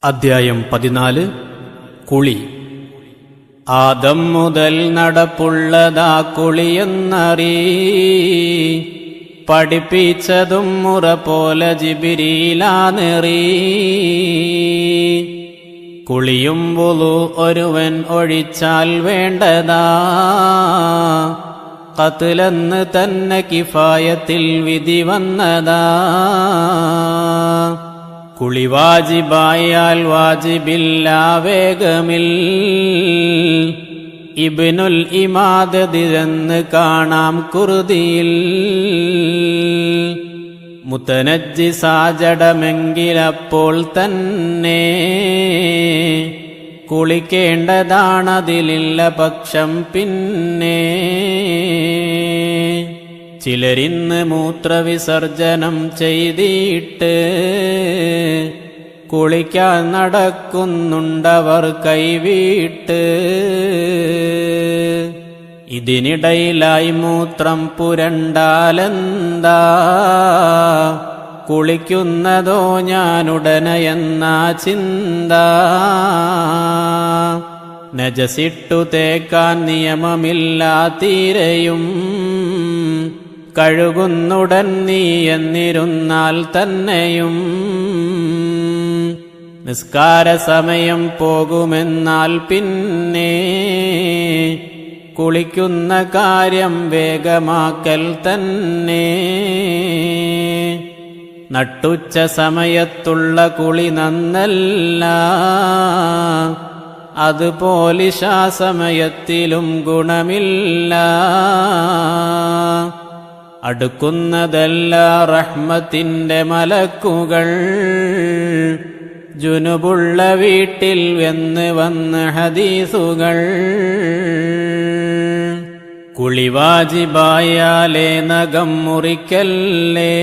അദ്ധ്യായം 14. കുളി. ആദം മുതൽ നടപ്പുള്ളതാ കുളിയെന്നറി, പഠിപ്പിച്ചതും മുറ പോലെ ജിബ്രീലാണെറി. കുളിയും വുളു ഒരുവൻ ഒഴിച്ചാൽ വേണ്ടതാ, ഖത്ലെന്ന് തന്നെ കിഫായത്തിൽ വിധി വന്നതാ. കുളി വാജിബായാൽ വാജിബില്ല വേഗമിൽ, ഇബ്നുൽ ഇമാദദിരെന്ന് കാണാം കുർദിയിൽ. മുത്തനജ്ജിസാജടമെങ്കിലപ്പോൾ തന്നെ കുളിക്കേണ്ടതാണതിലില്ല പക്ഷം പിന്നെ. ചിലരിന്ന് മൂത്രവിസർജനം ചെയ്തിട്ട് കുളിക്കാൻ നടക്കുന്നുണ്ടവർ കൈവിട്ട്. ഇതിനിടയിലായി മൂത്രം പുരണ്ടാലെന്താ, കുളിക്കുന്നതോ ഞാനുടനെയെന്ന ചിന്ത. നജസിട്ടു തേക്കാൻ നിയമമില്ലാ തീരെയും, കഴുകുന്നുടൻ നീ എന്നിരുന്നാൽ തന്നെയും. നിസ്കാര സമയം പോകുമെന്നാൽ പിന്നെ കുളിക്കുന്ന കാര്യം വേഗമാക്കൽ തന്നെ. നട്ടുച്ച സമയത്തുള്ള കുളി നന്നല്ല, അതുപോലിശാ സമയത്തിലും ഗുണമില്ല. അടുക്കുന്നതല്ല റഹ്മത്തിന്റെ മലക്കുകൾ, ജുനുബുള്ള വീട്ടിൽ എന്ന് വന്ന് ഹദീസുകൾ. കുളി വാജിബായാലേ നഖം മുറിക്കല്ലേ,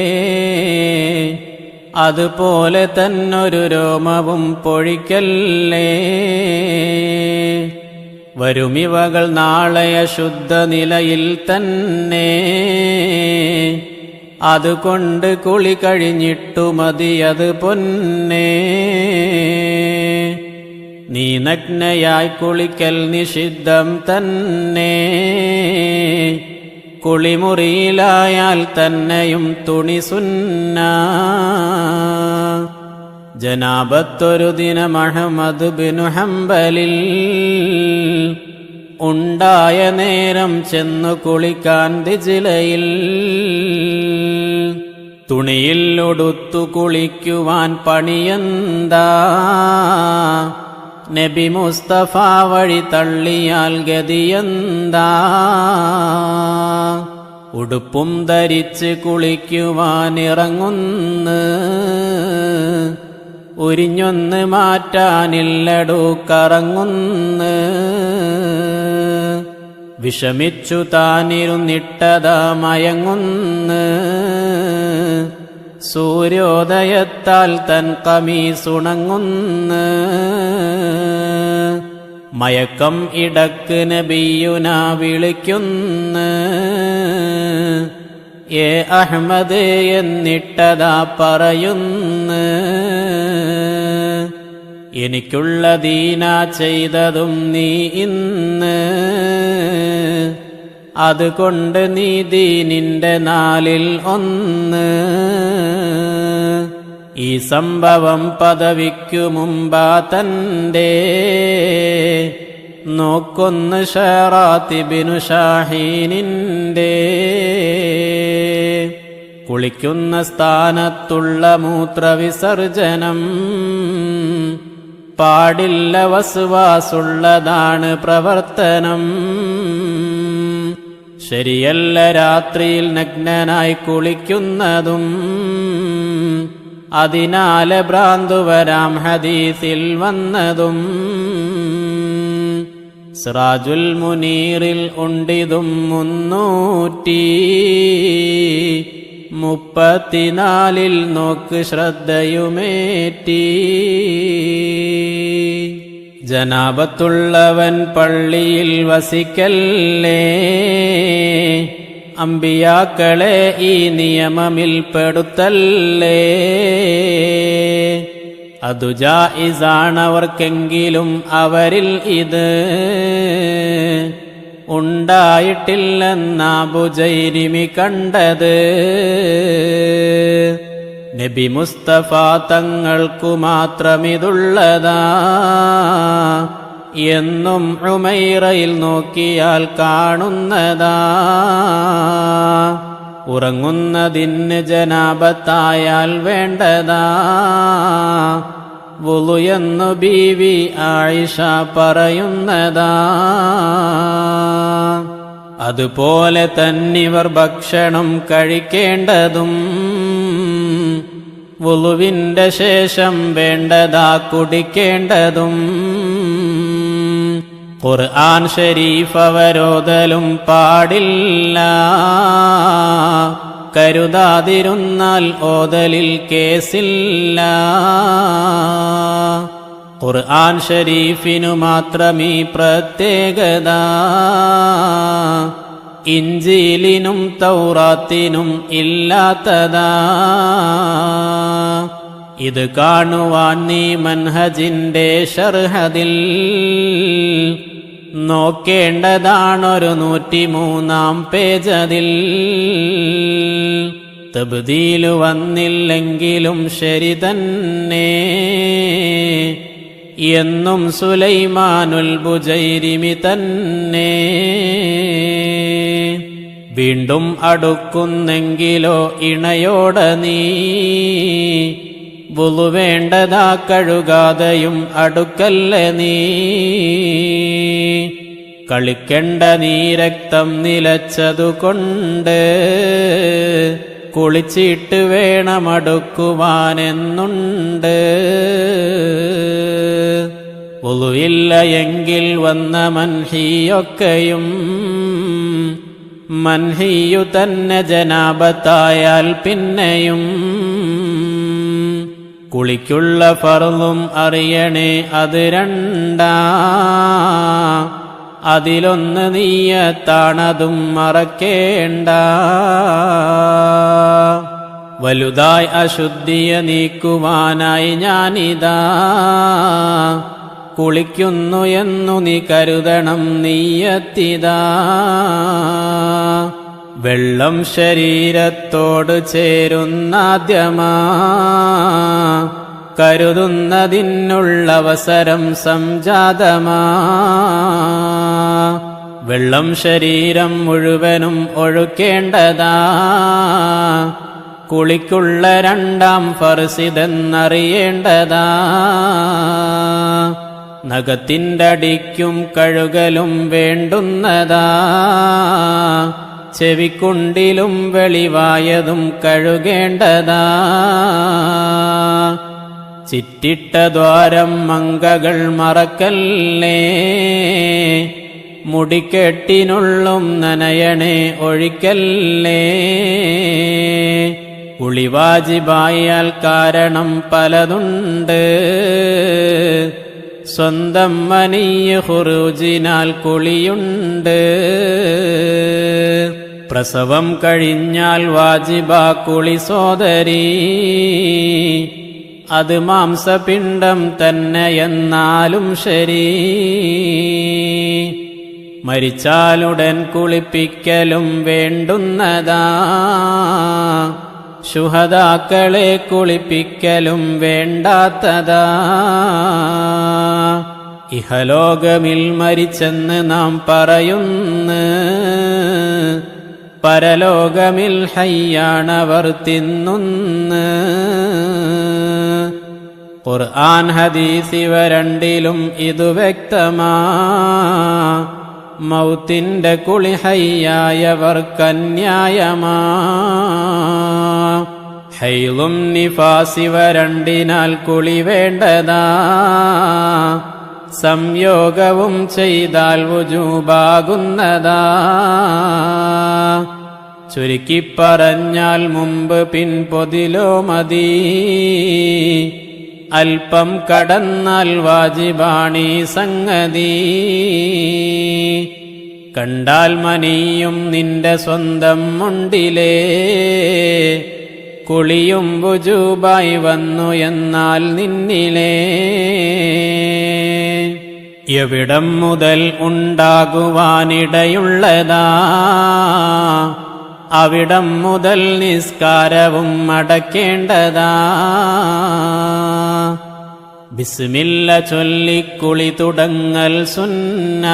അതുപോലെ തന്നൊരു രോമവും പൊഴിക്കല്ലേ. വരുമിവകൾ നാളെയ ശുദ്ധ നിലയിൽ തന്നെ, അതുകൊണ്ട് കുളി കഴിഞ്ഞിട്ടു മതിയത് പൊന്നേ. നീ നഗ്നയായി കുളിക്കൽ നിഷിദ്ധം തന്നെ, കുളിമുറിയിലായാൽ തന്നെയും തുണി സുന്ന. ജനാബത്തൊരു ദിനം അഹ്മദ് ബിനു ഹംബലിൽ ഉണ്ടായ നേരം ചെന്നു കുളിക്കാൻ ദിജ്ലയിൽ. തുണിയിൽ ഉടുത്തു കുളിക്കുവാൻ പണിയെന്താ, നബി മുസ്തഫ വഴി തള്ളിയാൽ ഗതിയെന്താ. ഉടുപ്പും ധരിച്ച് കുളിക്കുവാനിറങ്ങുന്ന്, ഉരിഞ്ഞൊന്ന് മാറ്റാനില്ലടു കറങ്ങുന്ന്. വിഷമിച്ചു താനിരുന്നിട്ടതാ മയങ്ങുന്ന്, സൂര്യോദയത്താൽ തൻ കമീസുണങ്ങുന്ന്. മയക്കം ഇടക്ക് നബിയുന വിളിക്കുന്ന്, ഏ അഹ്മദ് എന്നിട്ടതാ പറയുന്ന്. എനിക്കുള്ള ദീന ചെയ്തതും നീ ഇന്ന്, അതുകൊണ്ട് നീ ദീനിന്റെ നാലിൽ ഒന്ന്. ഈ സംഭവം പദവിക്കു മുമ്പാ തന്റെ, നോക്കൊന്ന് ഷറാത്തിബിനു ഷാഹീനിന്റെ. കുളിക്കുന്ന സ്ഥാനത്തുള്ള മൂത്രവിസർജനം പാടില്ല, വസ്വാസുള്ളതാണ് പ്രവർത്തനം. ശരിയല്ല രാത്രിയിൽ നഗ്നനായി കുളിക്കുന്നതും, അതിനാലെ ഭ്രാന്തു വരാം ഹദീസിൽ വന്നതും. സിറാജുൽ മുനീറിൽ ഉണ്ടിതും 334 നോക്ക് ശ്രദ്ധയുമേറ്റി. ജനാബത്തുള്ളവൻ പള്ളിയിൽ വസിക്കല്ലേ, അമ്പിയാക്കളെ ഈ നിയമമിൽ പെടുത്തല്ലേ. അതു ജായിസാണവർക്കെങ്കിലും അവരിൽ ഇത് ഉണ്ടായിട്ടില്ലെന്നാ ബുജൈരിമി കണ്ടത്. നബി മുസ്തഫ തങ്ങൾക്കു മാത്രമിതുള്ളതാ എന്നും ഉമൈറയിൽ നോക്കിയാൽ കാണുന്നതാ. ഉറങ്ങുന്നതിന് ജനാബത്തായാൽ വേണ്ടതാ വുളു എന്നു ബീവി ആയിഷ പറയുന്നതാ. അതുപോലെ തന്നിവർ ഭക്ഷണം കഴിക്കേണ്ടതും വുളുവിന്റെ ശേഷം വേണ്ടതാ കുടിക്കേണ്ടതും. ഖുർആൻ ശരീഫ് അവരോധലും പാടില്ല, കരുതാതിരുന്നാൽ ഓതലിൽ കേസില്ല. ഖുർആൻ ശരീഫിനു മാത്രമീ പ്രത്യേകത, ഇഞ്ചീലിനും തൗറാത്തിനും ഇല്ലാത്തതാ. ഇത് കാണുവാൻ നീ മൻഹജിന്റെ ശർഹദിൽ നോക്കേണ്ടതാണൊരു 103-ാം പേജതിൽ. തബ്ദീലു വന്നില്ലെങ്കിലും ശരി തന്നെ എന്നും സുലൈമാനുൽ ബുജൈരിമി തന്നെ. വീണ്ടും അടുക്കുന്നെങ്കിലോ ഇണയോട നീ വുളു വേണ്ടതാ കഴുകാതെയും അടുക്കല്ല നീ. കളിക്കണ്ട നീ രക്തം നിലച്ചതുകൊണ്ട് കുളിച്ചിട്ട് വേണമടുക്കുവാനെന്നുണ്ട്. വുളുവില്ല എങ്കിൽ വന്ന മൻഹിയൊക്കെയും മൻഹിയു തന്നെ ജനാബത്തായാൽ പിന്നെയും. കുളിക്കുള്ള ഫർളും അറിയണേ അത് രണ്ടാ, അതിലൊന്ന് നീയത്താണതും മറക്കേണ്ട. വലുതായി അശുദ്ധിയെ നീക്കുവാനായി ഞാനിതാ കുളിക്കുന്നു എന്നു നീ കരുതണം നീയത്തിതാ. വെള്ളം ശരീരത്തോട് ചേരുന്നാദ്യമാ, കരുതുന്നതിനുള്ളവസരം സംജാതമാ. വെള്ളം ശരീരം മുഴുവനും ഒഴുക്കേണ്ടതാ, കുളിക്കുള്ള 2-ാം ഫർസിതെന്നറിയേണ്ടതാ. നഖത്തിന്റെ അടിക്കും കഴുകലും വേണ്ടുന്നതാ, ചെവിക്കുണ്ടിലും വെളിവായതും കഴുകേണ്ടതാ. ചിറ്റിട്ട ദ്വാരം മങ്കകൾ മറക്കല്ലേ, മുടിക്കെട്ടിനുള്ളും നനയണേ ഒഴിക്കല്ലേ. കുളിവാജിബായാൽ കാരണം പലതുണ്ട്, സ്വന്തം മനീയ ഖുറൂജിനാൽ കുളിയുണ്ട്. പ്രസവം കഴിഞ്ഞാൽ വാജിബാ കുളി സോദരീ, അത് മാംസപിണ്ഡം തന്നെയെന്നാലും ശരി. മരിച്ചാലുടൻ കുളിപ്പിക്കലും വേണ്ടുന്നതാ, ശുഹദാക്കളെ കുളിപ്പിക്കലും വേണ്ടാത്തതാ. ഇഹലോകമിൽ മരിച്ചെന്ന് നാം പറയുന്നു, പരലോകമിൽ ഹയ്യാണവർ തിന്നുന്ന്. ഖുർആൻ ഹദീസ് ഇവ രണ്ടിലും ഇതു വ്യക്തമാ, മൗത്തിന്റെ കുളി ഹയ്യായവർക്കന്യായമാ. ഹൈളും നിഫാസ് ഇവ രണ്ടിനാൽ കുളി വേണ്ടതാ, സംയോഗവും ചെയ്താൽ വുജൂബാകുന്നതാ. ചുരുക്കിപ്പറഞ്ഞാൽ മുമ്പ് പിൻ പൊതിലോ മതി, അല്പം കടന്നാൽ വാജിബാണീ സംഗതി. കണ്ടാൽ മനിയും നിന്റെ സ്വന്തം മുണ്ടിലേ, കുളിയും വുജൂബായി വന്നു എന്നാൽ നിന്നിലേ എവിടം മുതൽ ഉണ്ടാകുവാനിടയുള്ളതാ അവിടം മുതൽ നിസ്കാരവും അടക്കേണ്ടതാ. ബിസ്മില്ല ചൊല്ലിക്കുളി തുടങ്ങൽ സുന്ന,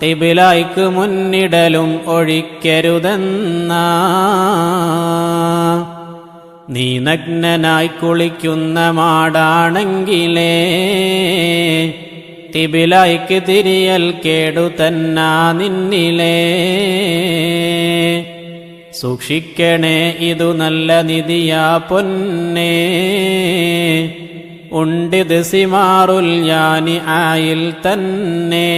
ഖിബ്ലയ്ക്ക് മുന്നിടലും ഒഴിക്കരുതെന്ന. നീ നഗ്നനായി കുളിക്കുന്ന മാടാണെങ്കിലേ ഖിബ്ലയ്ക്ക് തിരിയൽ കേടു തന്നാ നിന്നിലേ. സൂക്ഷിക്കണേ ഇതു നല്ല നിധിയാ പൊന്നേ, ഉണ്ടിത് സിമാറുൽ യാനി ആയിൽ തന്നെ.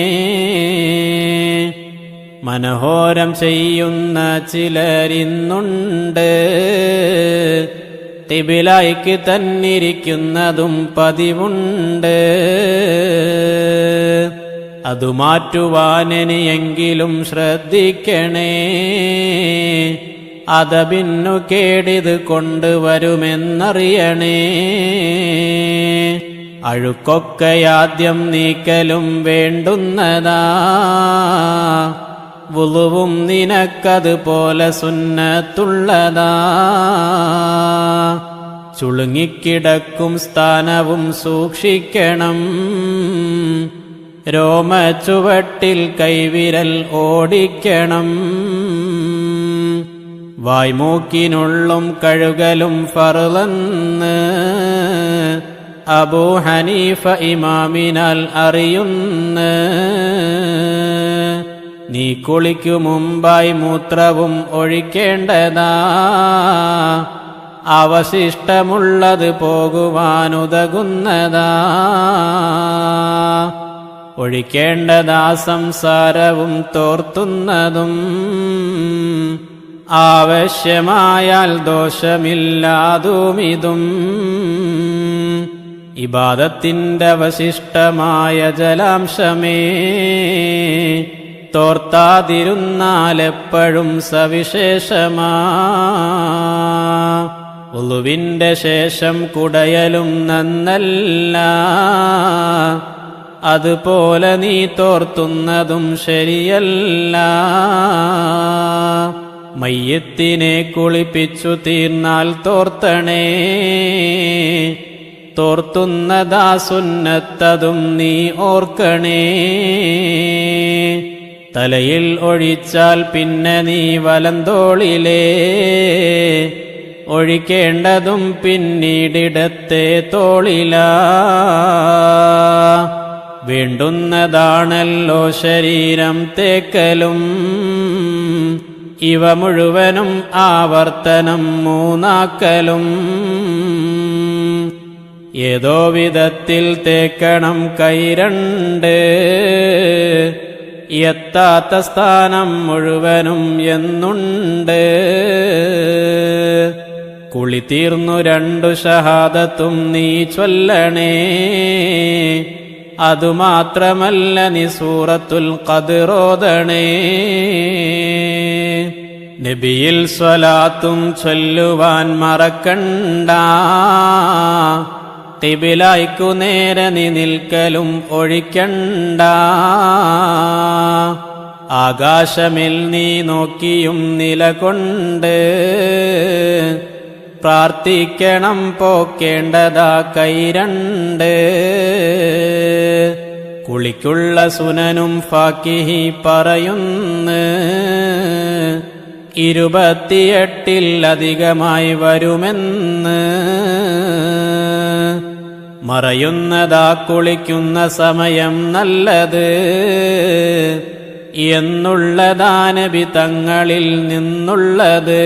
മനോഹരം ചെയ്യുന്ന ചിലരിന്നുണ്ട്, ഖിബ്ലയ്ക്ക് തന്നിരിക്കുന്നതും പതിവുണ്ട്. അതു മാറ്റുവാനെനിയെങ്കിലും ശ്രദ്ധിക്കണേ, അതബിന്നു കേടിത് കൊണ്ടുവരുമെന്നറിയണേ. അഴുക്കൊക്കെയാദ്യം നീക്കലും വേണ്ടുന്നതാ, വുളുവും നിനക്കതുപോലെ സുന്നത്തുള്ളതാ. ചുളുങ്ങിക്കിടക്കും സ്ഥാനവും സൂക്ഷിക്കണം, രോമച്ചുവട്ടിൽ കൈവിരൽ ഓടിക്കണം. വായ്മൂക്കിനുള്ളും കഴുകലും ഫർളെന്ന് അബൂ ഹനീഫ ഇമാമിനാൽ അറിയുന്ന്. നീ കുളിക്കു മുമ്പായി മൂത്രവും ഒഴിക്കേണ്ടതാ, അവശിഷ്ടമുള്ളത് പോകുവാനുതകുന്നതാ. ഒഴിക്കേണ്ടതാ സംസാരവും തോർത്തുന്നതും, ആവശ്യമായാൽ ദോഷമില്ലാതുമിതും. ഇബാദത്തിന്റെ അവശിഷ്ടമായ ജലാംശമേ, തോർത്താതിരുന്നാലെപ്പോഴും സവിശേഷമാ. വുളുവിന്റെ ശേഷം കുടയലും നന്നല്ല, അതുപോലെ നീ തോർത്തുന്നതും ശരിയല്ല. മയ്യത്തിനെ കുളിപ്പിച്ചു തീർന്നാൽ തോർത്തണേ, തോർത്തുന്നതാ സുന്നത്തതും നീ ഓർക്കണേ. തലയിൽ ഒഴിച്ചാൽ പിന്നെ നീ വലന്തോളിലേ, ഒഴിക്കേണ്ടതും പിന്നീടിടത്തെ തോളിലാ. വേണ്ടുന്നതാണല്ലോ ശരീരം തേക്കലും, ഇവ മുഴുവനും ആവർത്തനം മൂന്നാക്കലും. ഏതോ വിധത്തിൽ തേക്കണം കൈ രണ്ട്, എത്താത്ത സ്ഥാനം മുഴുവനും എന്നുണ്ട്. കുളി തീർന്നു 2 ഷഹാദത്തും നീ ചൊല്ലണേ, അതുമാത്രമല്ല നീ സൂറത്തുൽ ഖദ്റോദണേ. നബിയിൽ സ്വലാത്തും ചൊല്ലുവാൻ മറക്കണ്ട, ഖിബ്ലയ്ക്കു നേരെ നീ നിൽക്കലും ഒഴിക്കണ്ട. ആകാശമിൽ നീ നോക്കിയും നിലകൊണ്ട് പ്രാർത്ഥിക്കണം, പോക്കേണ്ടതാ കൈ രണ്ട്. കുളിക്കുള്ള സുനനും ഫാക്കിഹി പറയുന്നു, 28-ൽ വരുമെന്ന്. മറയുന്നതാ കുളിക്കുന്ന സമയം നല്ലത് എന്നുള്ളതാ നബി തങ്ങളിൽ നിന്നുള്ളത്.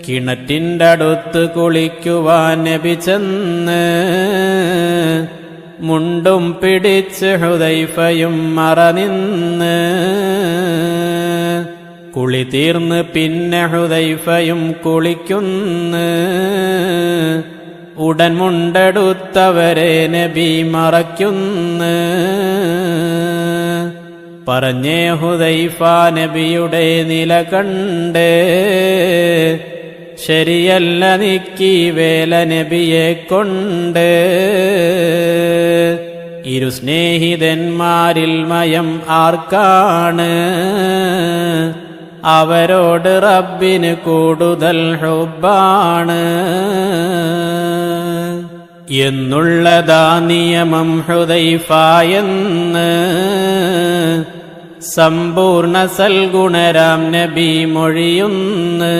കിണറ്റിൻ്റെ അടുത്ത് കുളിക്കുവാൻ നബി ചെന്ന്, മുണ്ടും പിടിച്ച് ഹുദൈഫയും മറനിന്ന്. കുളി തീർന്ന് പിന്നെ ഹുദൈഫയും കുളിക്കുന്നു. ഉടൻ മുണ്ടെടുത്തവരെ നബി മറയ്ക്കുന്നു. പറഞ്ഞേ ഹുദൈഫ നബിയുടെ നില കണ്ട്, ശരിയല്ല നിക്കീ വേല നബിയെ കൊണ്ട്. ഇരു സ്നേഹിതന്മാരിൽ മയം ആർക്കാണ്, അവരോട് റബ്ബിന് കൂടുതൽ ഹുബ്ബാണ് എന്നുള്ളതാ നിയമം ഹുദൈഫയെന്ന് സമ്പൂർണ്ണ സൽഗുണരാം നബി മൊഴിയുന്ന്.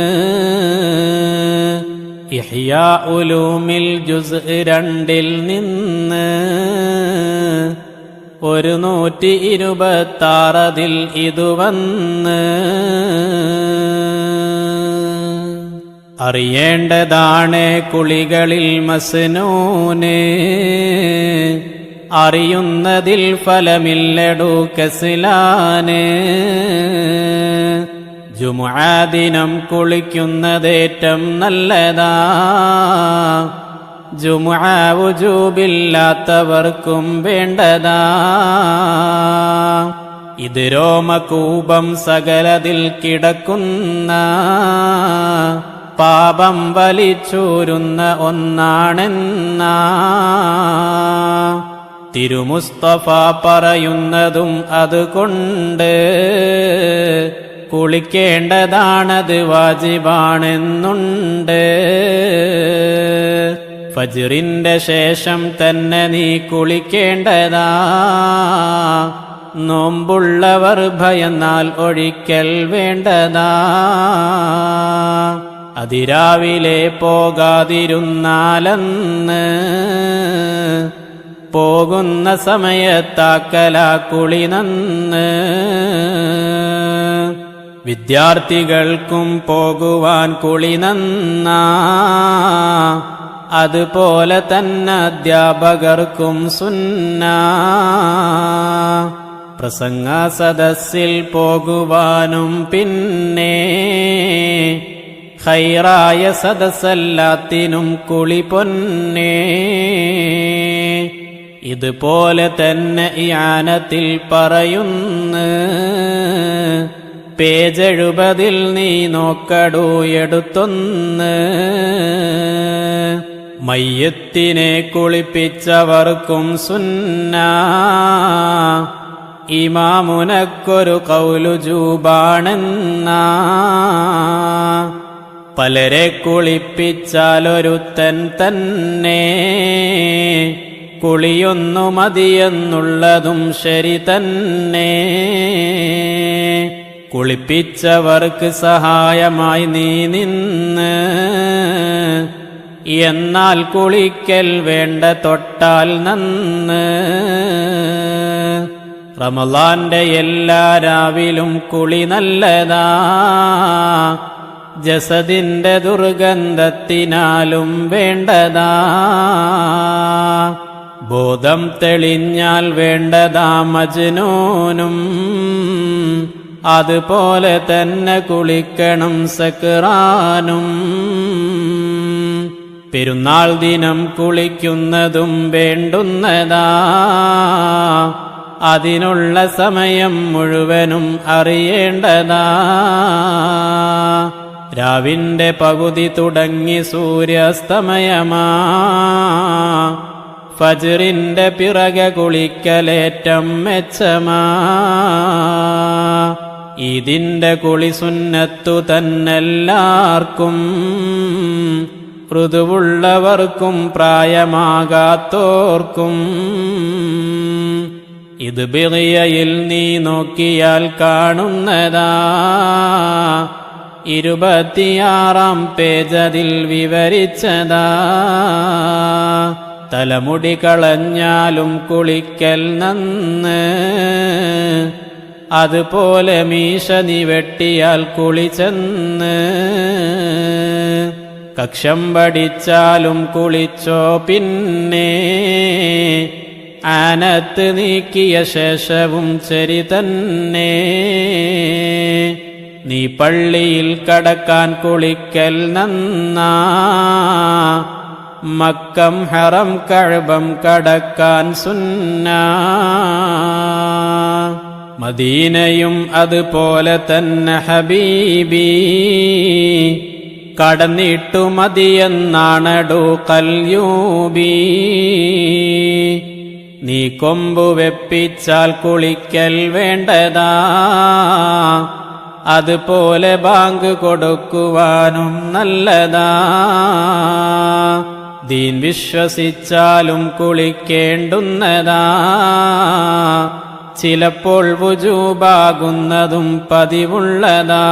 ഇഹ്യാ ഉലൂമിൽ ജുസ് 2 നിന്ന് 126 ഇതു വന്ന്. അറിയേണ്ടതാണ് കുളികളിൽ മസ്നൂന്, അറിയുന്നതിൽ ഫലമില്ലടു കസ്ലാന്. ജുമുഅ ദിനം കുളിക്കുന്നതേറ്റം നല്ലതാ, ജുമുഅ വുജൂബില്ലാത്തവർക്കും വേണ്ടതാ. ഇത് രോമകൂപം സകലതിൽ കിടക്കുന്ന പാപം വലിച്ചൂരുന്ന ഒന്നാണെന്ന തിരുമുസ്തഫ പറയുന്നതും അതുകൊണ്ട് കുളിക്കേണ്ടതാണത് വാജിബാണെന്നുണ്ട്. ഫജ്റിന്റെ ശേഷം തന്നെ നീ കുളിക്കേണ്ടതാ, നോമ്പുള്ളവർ ഭയന്നാൽ ഒഴിക്കൽ വേണ്ടതാ. അതിരാവിലെ പോകാതിരുന്നാലെന്ന് പോകുന്ന സമയത്താക്കല കുളി നന്ന്. വിദ്യാർത്ഥികൾക്കും പോകുവാൻ കുളി നന്നാ, അതുപോലെ തന്നെ അധ്യാപകർക്കും സുന്നാ. പ്രസംഗ സദസ്സിൽ പോകുവാനും പിന്നെ ഖൈറായ സദസ്സല്ലാത്തിനും കുളി പൊന്നേ. ഇതുപോലെ തന്നെ ഇആനത്തിൽ പറയുന്നു, പേജ് 70 നീ നോക്കടൂ എടുത്തൊന്ന്. മയ്യത്തിനെ കുളിപ്പിച്ചവർക്കും സുന്നാ, ഇമാമുനക്കൊരു ഖൗലു ജൂബാണെന്നാ. പലരെ കുളിപ്പിച്ചാലൊരുത്തൻ തന്നെ കുളിയൊന്നു മതിയെന്നുള്ളതും ശരി തന്നെ. കുളിപ്പിച്ചവർക്ക് സഹായമായി നീ നിന്ന്, എന്നാൽ കുളിക്കൽ വേണ്ട തൊട്ടാൽ നന്ന്. റമളാന്റെ എല്ലാ രാവിലും കുളി നല്ലതാ, ജസദിന്റെ ദുർഗന്ധത്തിനാലും വേണ്ടതാ. ബോധം തെളിഞ്ഞാൽ വേണ്ടതാ മജ്നൂനും, അതുപോലെ തന്നെ കുളിക്കണം സക്റാനും. പെരുന്നാൾ ദിനം കുളിക്കുന്നതും വേണ്ടുന്നതാ, അതിനുള്ള സമയം മുഴുവനും അറിയേണ്ടതാ. രാവിന്റെ പകുതി തുടങ്ങി സൂര്യാസ്തമയമാ, ഫജ്റിന്റെ പിറകെ കുളിക്കലേറ്റം മെച്ചമാ. ഇതിന്റെ കുളി സുന്നത്തു തന്നെല്ലാവർക്കും, ഋതുവുള്ളവർക്കും പ്രായമാകാത്തോർക്കും. ഇത് ബിഗിയയിൽ നീ നോക്കിയാൽ കാണുന്നതാ, 26 പേജതിൽ വിവരിച്ചതാ. തലമുടി കളഞ്ഞാലും കുളിക്കൽ നന്ന്, അതുപോലെ മീശ നീ വെട്ടിയാൽ കുളിച്ചെന്ന്. കക്ഷം പഠിച്ചാലും കുളിച്ചോ പിന്നെ, ആനത്ത് നീക്കിയ ശേഷവും ശരി തന്നെ. നീ പള്ളിയിൽ കടക്കാൻ കുളിക്കൽ നന്നാ, മക്കം ഹറം കഅബം കടക്കാൻ സുന്നാ. മദീനയും അതുപോലെ തന്നെ ഹബീബി. കടന്നിട്ടു മതിയെന്നാണടു കൽയൂബി. നീ കൊമ്പു വെപ്പിച്ചാൽ കുളിക്കൽ വേണ്ടതാ, അതുപോലെ ബാങ്ക് കൊടുക്കുവാനും നല്ലതാ. ദീൻ വിശ്വസിച്ചാലും കുളിക്കേണ്ടുന്നതാ, ചിലപ്പോൾ വുജൂബാകുന്നതും പതിവുള്ളതാ.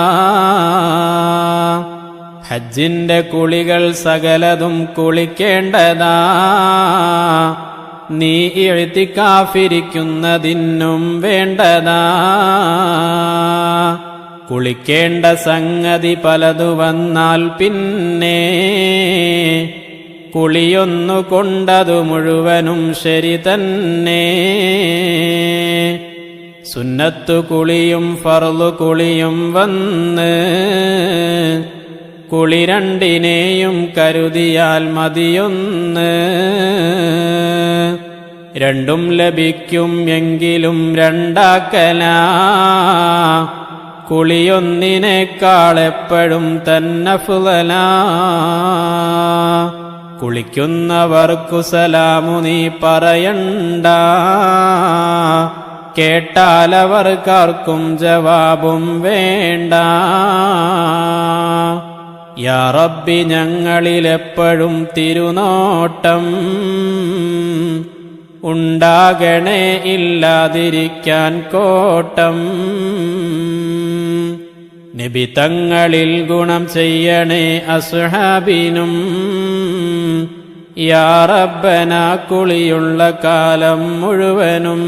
ഹജ്ജിന്റെ കുളികൾ സകലതും കുളിക്കേണ്ടതാ, നീ ഇഅ്തികാഫിരിക്കുന്നതിനും വേണ്ടതാ. കുളിക്കേണ്ട സംഗതി പലതു വന്നാൽ പിന്നെ കുളിയൊന്നു കൊണ്ടതു മുഴുവനും ശരി തന്നെ. സുന്നത്തു കുളിയും ഫർളു കുളിയും വന്ന് കുളി രണ്ടിനെയും കരുതിയാൽ മതിയൊന്ന്. രണ്ടും ലഭിക്കും എങ്കിലും രണ്ടാക്കലാ, കുളിയൊന്നിനേക്കാളെപ്പോഴും തന്നെ അഫ്ളലാ. കുളിക്കുന്നവർക്കു സലാമു നീ പറയണ്ട, കേട്ടാലവർക്കാർക്കും ജവാബും വേണ്ട. യാ റബ്ബി ഞങ്ങളിലെപ്പോഴും തിരുനോട്ടം ഉണ്ടാകണേ, ഇല്ലാതിരിക്കാൻ കോട്ടം. നബി തങ്ങളിൽ ഗുണം ചെയ്യണേ അസ്ഹാബിനും, യാ റബ്ബനാ കുളിയുള്ള കാലം മുഴുവനും.